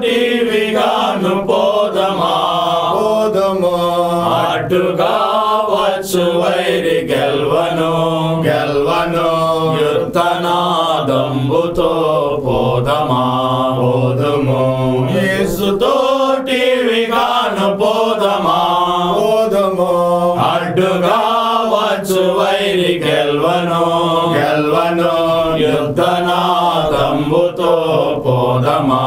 యేసుతోటివిగాను పోదమా అడ్డుగా వచ్చు వైరి గెల్వను యుద్ధనాదంబుతో పోదమా యేసుతోటివిగాను పోదమా అడ్డుగా వచ్చు వైరి గెల్వను యుద్ధనాదంబుతో పోదమా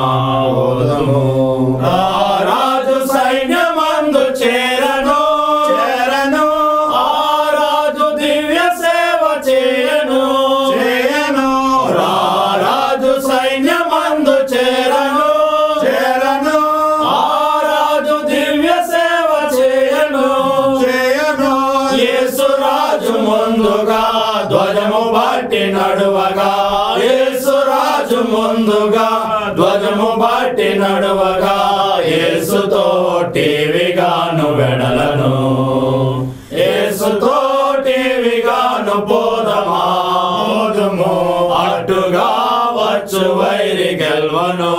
రాజు సైన్యమందు చేరను ఆ రాజు దివ్య సేవ చేయను రాజు సైన్యమందు చేరను ఆ రాజు దివ్య సేవ చేయను యేసు రాజు ముందుగా ధ్వజము బట్టి నడువగా యేసు రాజు ముందుగా ధ్వజము బట్టి నడువగా యేసుతోటివిగాను వెడలను యేసుతోటివిగాను పోదమా అడ్డుగా వచ్చు వైరి గెల్వను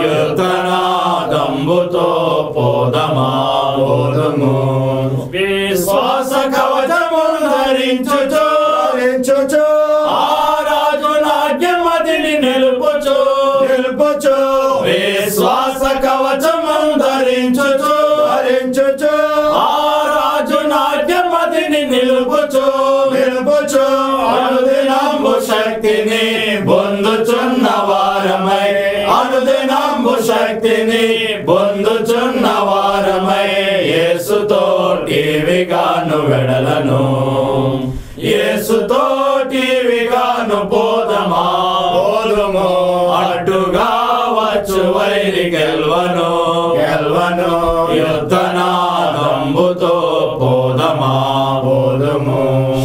యుద్ధనాదంబుతో పోదమా విశ్వాస కవచము ధరించుచు ఆ రాజు నాట్యమదిని నిలుపుచు విశ్వాస కవచము ధరించుచు ఆ రాజు నాట్యమదిని నిలుపుచు అనుదినంబు శక్తిని పొందుచున్న వారమై అనుదినంబు శక్తిని పొందుచున్న వారమై యేసుతోటివిగాను వెడలను యేసుతోటివిగాను పోదమా అడ్డుగా వచ్చు వైరి గెల్వను యుద్ధనాదంబుతో పోదమా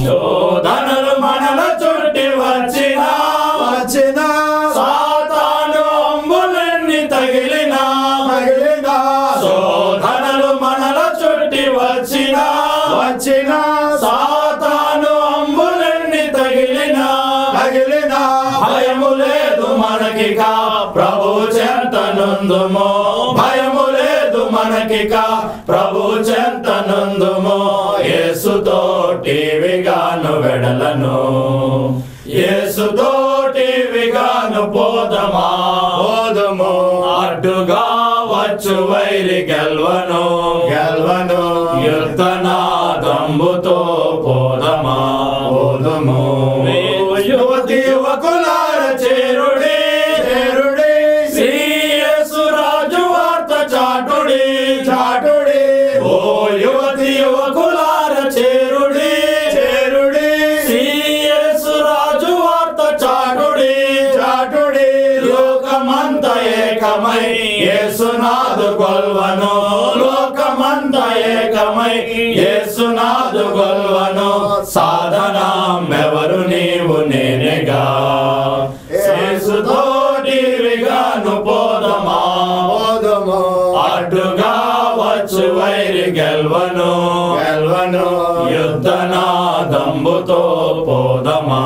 శోధనలు మనల చుట్టి వచ్చినా సాతాను అంబులెన్ని తగిలినా శోధనలు మనల చుట్టి వచ్చినా సాతాను అంబులెన్ని తగిలినా భయము లేదు మనకిక ప్రభు చెంతనుందుము భయము లేదు మనకిక ప్రభు చెంతనుందుము యేసుతోటివిగాను వెడలను యేసుతోటివిగాను పోదమా అడ్డుగా వచ్చు వైరి గెల్వను యుద్ధనాదంబుతో పోదమా యువతి యువకులార చేరుడి శ్రీ యేసు రాజు వార్త చాటుడి ఓ యువతి యువకులార చేరుడి శ్రీ యేసు రాజు వార్త చాటుడి లోకమంత ఏకమై యేసునాథు కొల్వను లోకమంత ఏకమై యేసునాథు కొల్వను సాధనమెవరు నీవు నేనేగా యేసుతోటివిగాను పోదమా అడ్డుగా వచ్చు వైరి గెల్వను యుద్ధనాదంబుతో పోదమా